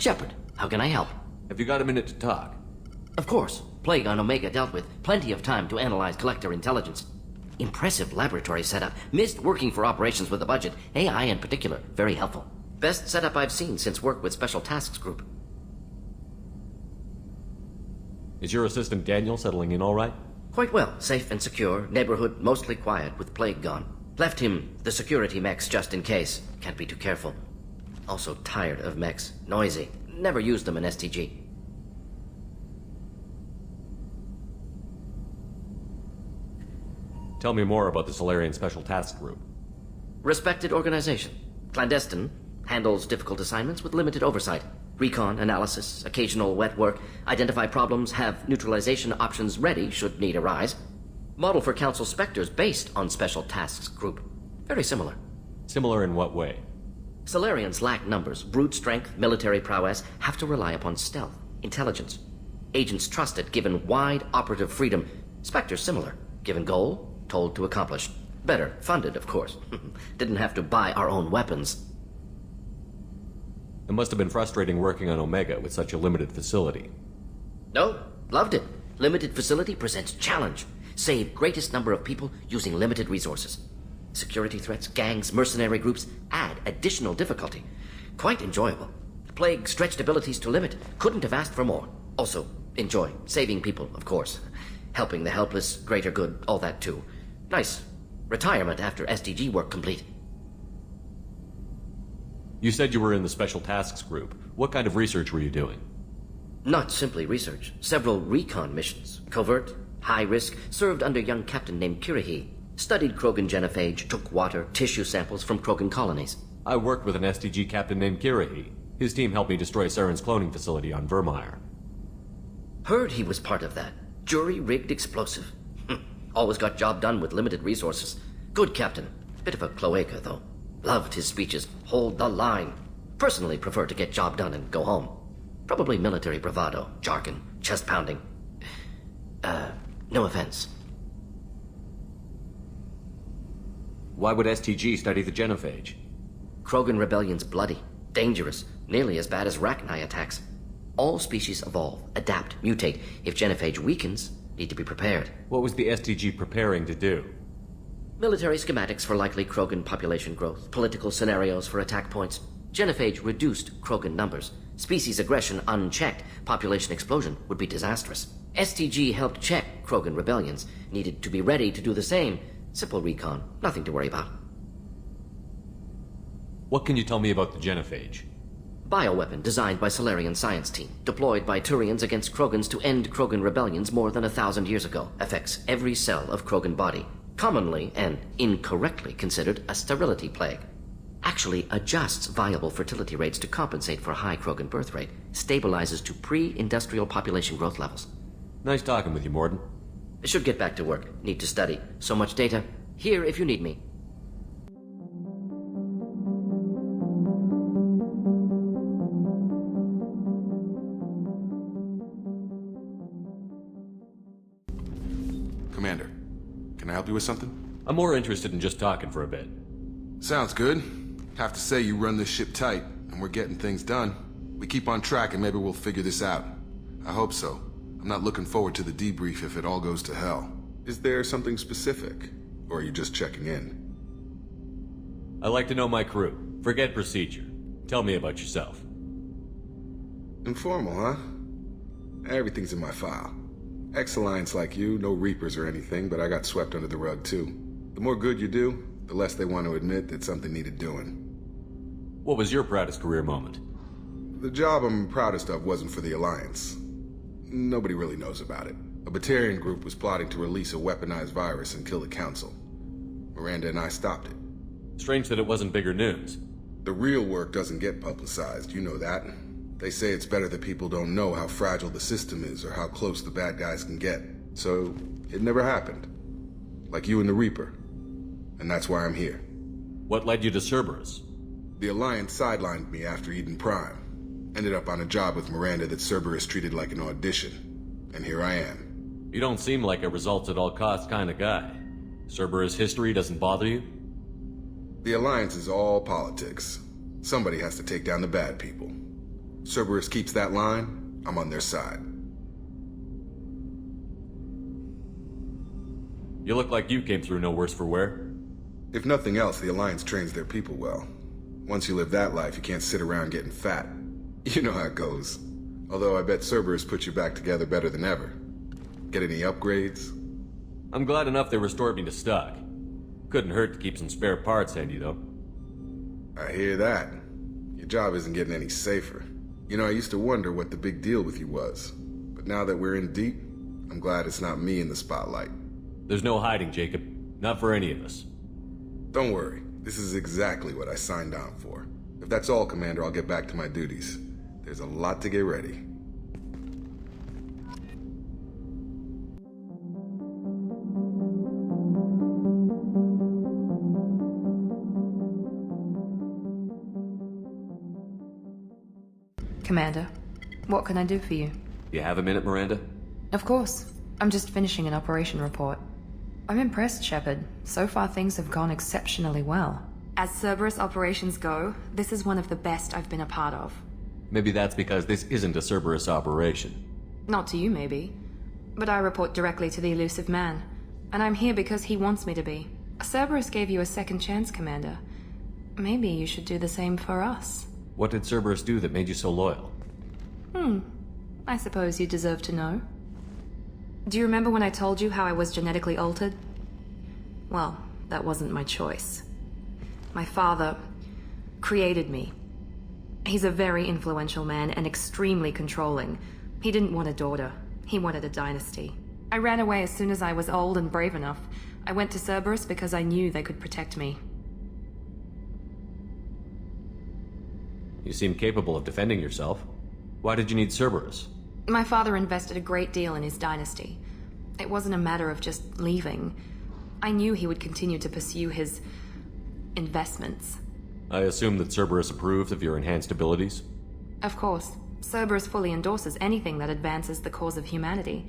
Shepard, how can I help? Have you got a minute to talk? Of course. Plague on Omega dealt with. Plenty of time to analyze collector intelligence. Impressive laboratory setup. Missed working for operations with a budget. AI in particular. Very helpful. Best setup I've seen since work with Special Tasks Group. Is your assistant Daniel settling in all right? Quite well. Safe and secure. Neighborhood mostly quiet with Plague gone. Left him the security mechs just in case. Can't be too careful. Also tired of mechs. Noisy. Never used them in STG. Tell me more about the Solarian Special Task Group. Respected organization. Clandestine. Handles difficult assignments with limited oversight. Recon, analysis, occasional wet work. Identify problems, have neutralization options ready should need arise. Model for Council Spectres based on Special Tasks Group. Very similar. Similar in what way? Solarians lack numbers, brute strength, military prowess, have to rely upon stealth, intelligence. Agents trusted, given wide operative freedom. Spectres similar. Given goal, told to accomplish. Better, funded, of course. Didn't have to buy our own weapons. It must have been frustrating working on Omega with such a limited facility. No, loved it. Limited facility presents challenge. Save greatest number of people using limited resources. Security threats, gangs, mercenary groups add additional difficulty. Quite enjoyable. Plague stretched abilities to limit. Couldn't have asked for more. Also, enjoy. Saving people, of course. Helping the helpless, greater good, all that too. Nice. Retirement after SDG work complete. You said you were in the Special Tasks Group. What kind of research were you doing? Not simply research. Several recon missions. Covert, high risk, served under a young captain named Kirihi. Studied Krogan genophage, took water, tissue samples from Krogan colonies. I worked with an SDG captain named Kirihi. His team helped me destroy Saren's cloning facility on Vermeer. Heard he was part of that. Jury-rigged explosive. Always got job done with limited resources. Good captain. Bit of a cloaca, though. Loved his speeches. Hold the line. Personally prefer to get job done and go home. Probably military bravado, jargon, chest pounding. No offense. Why would STG study the genophage? Krogan rebellion's bloody, dangerous, nearly as bad as Rachni attacks. All species evolve, adapt, mutate. If genophage weakens, need to be prepared. What was the STG preparing to do? Military schematics for likely Krogan population growth, political scenarios for attack points. Genophage reduced Krogan numbers. Species aggression unchecked, population explosion would be disastrous. STG helped check Krogan rebellions, needed to be ready to do the same. Simple recon, nothing to worry about. What can you tell me about the genophage? Bioweapon designed by Solarian science team, deployed by Turians against Krogans to end Krogan rebellions more than 1,000 years ago. Affects every cell of Krogan body. Commonly and incorrectly considered a sterility plague. Actually adjusts viable fertility rates to compensate for high Krogan birth rate. Stabilizes to pre-industrial population growth levels. Nice talking with you, Mordin. Should get back to work. Need to study. So much data. Here if you need me. Commander, can I help you with something? I'm more interested in just talking for a bit. Sounds good. Have to say you run this ship tight, and we're getting things done. We keep on track and maybe we'll figure this out. I hope so. I'm not looking forward to the debrief if it all goes to hell. Is there something specific? Or are you just checking in? I like to know my crew. Forget procedure. Tell me about yourself. Informal, huh? Everything's in my file. Ex-Alliance like you, no Reapers or anything, but I got swept under the rug too. The more good you do, the less they want to admit that something needed doing. What was your proudest career moment? The job I'm proudest of wasn't for the Alliance. Nobody really knows about it. A Batarian group was plotting to release a weaponized virus and kill the Council. Miranda and I stopped it. Strange that it wasn't bigger news. The real work doesn't get publicized, you know that. They say it's better that people don't know how fragile the system is or how close the bad guys can get. So, it never happened. Like you and the Reaper. And that's why I'm here. What led you to Cerberus? The Alliance sidelined me after Eden Prime. Ended up on a job with Miranda that Cerberus treated like an audition. And here I am. You don't seem like a results-at-all-costs kind of guy. Cerberus history doesn't bother you? The Alliance is all politics. Somebody has to take down the bad people. Cerberus keeps that line, I'm on their side. You look like you came through no worse for wear. If nothing else, the Alliance trains their people well. Once you live that life, you can't sit around getting fat. You know how it goes. Although I bet Cerberus put you back together better than ever. Get any upgrades? I'm glad enough they restored me to stock. Couldn't hurt to keep some spare parts handy, though. I hear that. Your job isn't getting any safer. You know, I used to wonder what the big deal with you was. But now that we're in deep, I'm glad it's not me in the spotlight. There's no hiding, Jacob. Not for any of us. Don't worry. This is exactly what I signed on for. If that's all, Commander, I'll get back to my duties. There's a lot to get ready. Commander, what can I do for you? You have a minute, Miranda? Of course. I'm just finishing an operation report. I'm impressed, Shepard. So far things have gone exceptionally well. As Cerberus operations go, this is one of the best I've been a part of. Maybe that's because this isn't a Cerberus operation. Not to you, maybe. But I report directly to the elusive man. And I'm here because he wants me to be. Cerberus gave you a second chance, Commander. Maybe you should do the same for us. What did Cerberus do that made you so loyal? I suppose you deserve to know. Do you remember when I told you how I was genetically altered? Well, that wasn't my choice. My father created me. He's a very influential man and extremely controlling. He didn't want a daughter. He wanted a dynasty. I ran away as soon as I was old and brave enough. I went to Cerberus because I knew they could protect me. You seem capable of defending yourself. Why did you need Cerberus? My father invested a great deal in his dynasty. It wasn't a matter of just leaving. I knew he would continue to pursue his investments. I assume that Cerberus approved of your enhanced abilities? Of course. Cerberus fully endorses anything that advances the cause of humanity.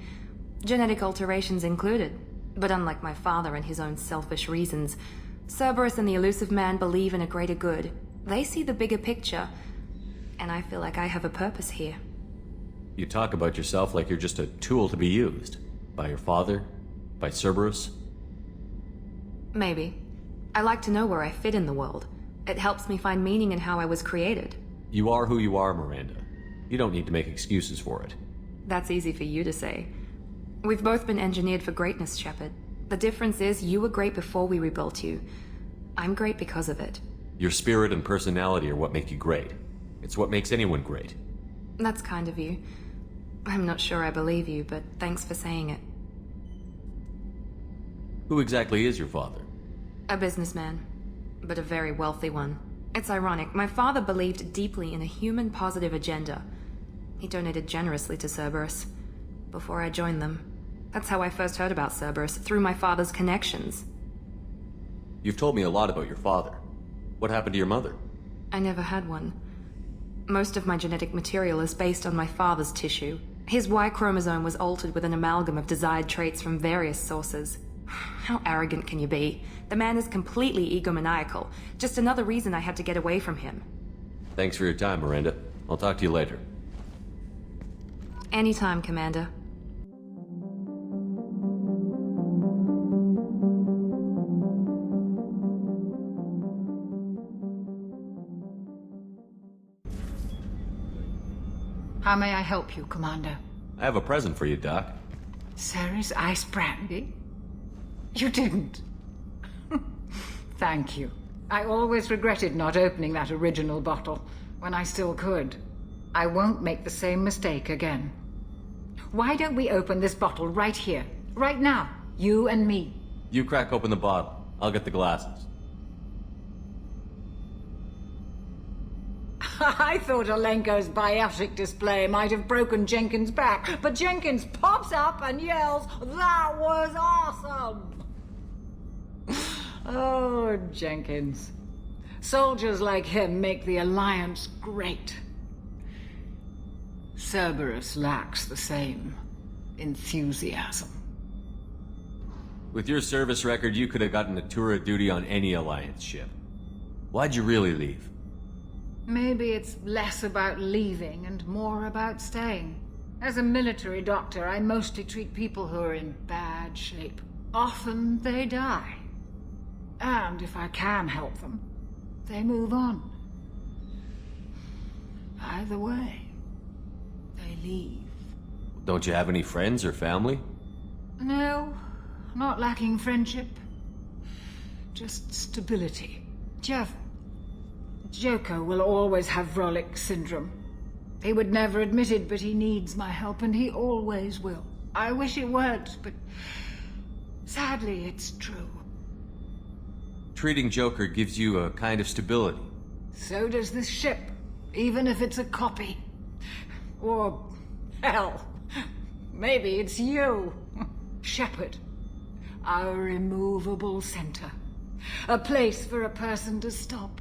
Genetic alterations included. But unlike my father and his own selfish reasons, Cerberus and the elusive man believe in a greater good. They see the bigger picture, and I feel like I have a purpose here. You talk about yourself like you're just a tool to be used. By your father? By Cerberus? Maybe. I like to know where I fit in the world. It helps me find meaning in how I was created. You are who you are, Miranda. You don't need to make excuses for it. That's easy for you to say. We've both been engineered for greatness, Shepard. The difference is you were great before we rebuilt you. I'm great because of it. Your spirit and personality are what make you great. It's what makes anyone great. That's kind of you. I'm not sure I believe you, but thanks for saying it. Who exactly is your father? A businessman, but a very wealthy one. It's ironic, my father believed deeply in a human-positive agenda. He donated generously to Cerberus before I joined them. That's how I first heard about Cerberus, through my father's connections. You've told me a lot about your father. What happened to your mother? I never had one. Most of my genetic material is based on my father's tissue. His Y chromosome was altered with an amalgam of desired traits from various sources. How arrogant can you be? The man is completely egomaniacal. Just another reason I had to get away from him. Thanks for your time, Miranda. I'll talk to you later. Anytime, Commander. How may I help you, Commander? I have a present for you, Doc. Sarah's ice brandy? You didn't. Thank you. I always regretted not opening that original bottle when I still could. I won't make the same mistake again. Why don't we open this bottle right here, right now, you and me? You crack open the bottle. I'll get the glasses. I thought Alenko's biotic display might have broken Jenkins' back, but Jenkins pops up and yells, "That was awesome!" Oh, Jenkins. Soldiers like him make the Alliance great. Cerberus lacks the same enthusiasm. With your service record, you could have gotten a tour of duty on any Alliance ship. Why'd you really leave? Maybe it's less about leaving and more about staying. As a military doctor, I mostly treat people who are in bad shape. Often they die. And if I can help them, they move on. Either way, they leave. Don't you have any friends or family? No, not lacking friendship. Just stability. Joker will always have Vrolic syndrome. He would never admit it, but he needs my help, and he always will. I wish it weren't, but sadly, it's true. Treating Joker gives you a kind of stability. So does this ship, even if it's a copy. Or, hell, maybe it's you, Shepard. Our immovable center. A place for a person to stop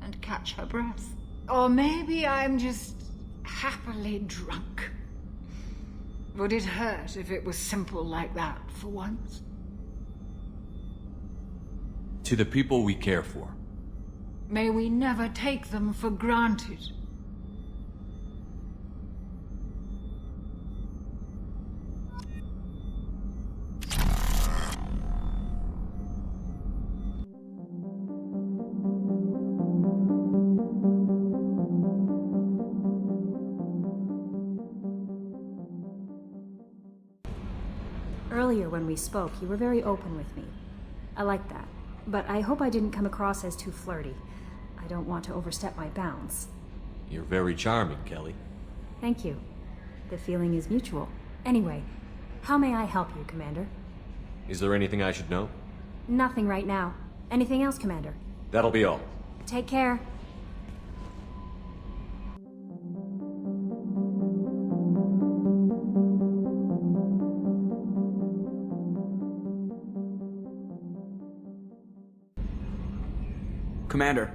and catch her breath. Or maybe I'm just happily drunk. Would it hurt if it was simple like that for once? To the people we care for. May we never take them for granted. Earlier when we spoke, you were very open with me. I like that. But I hope I didn't come across as too flirty. I don't want to overstep my bounds. You're very charming, Kelly. Thank you. The feeling is mutual. Anyway, how may I help you, Commander? Is there anything I should know? Nothing right now. Anything else, Commander? That'll be all. Take care. Commander.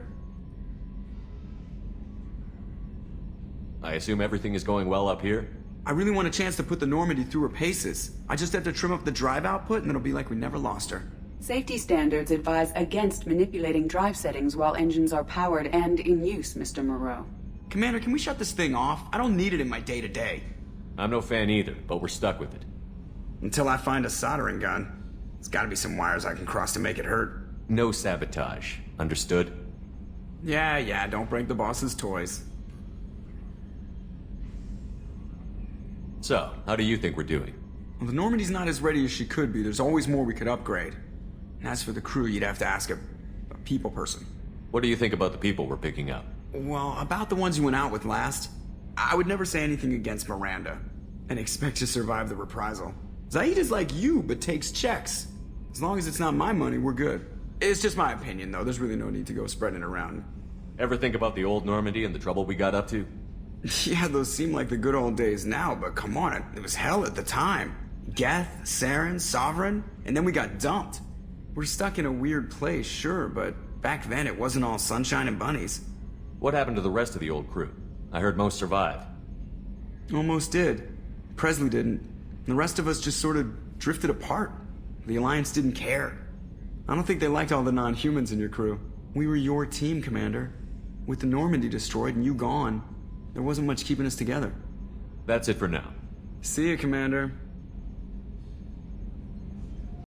I assume everything is going well up here? I really want a chance to put the Normandy through her paces. I just have to trim up the drive output and it'll be like we never lost her. Safety standards advise against manipulating drive settings while engines are powered and in use, Mr. Moreau. Commander, can we shut this thing off? I don't need it in my day-to-day. I'm no fan either, but we're stuck with it. Until I find a soldering gun. There's gotta be some wires I can cross to make it hurt. No sabotage. Understood? Yeah, don't break the boss's toys. So, how do you think we're doing? Well, the Normandy's not as ready as she could be. There's always more we could upgrade. And as for the crew, you'd have to ask a people person. What do you think about the people we're picking up? Well, about the ones you went out with last, I would never say anything against Miranda, and expect to survive the reprisal. Zaid is like you, but takes checks. As long as it's not my money, we're good. It's just my opinion, though. There's really no need to go spreading it around. Ever think about the old Normandy and the trouble we got up to? Yeah, those seem like the good old days now, but come on, it was hell at the time. Geth, Saren, Sovereign, and then we got dumped. We're stuck in a weird place, sure, but back then it wasn't all sunshine and bunnies. What happened to the rest of the old crew? I heard most survived. Almost did. Presley didn't. The rest of us just sort of drifted apart. The Alliance didn't care. I don't think they liked all the non-humans in your crew. We were your team, Commander. With the Normandy destroyed and you gone, there wasn't much keeping us together. That's it for now. See ya, Commander.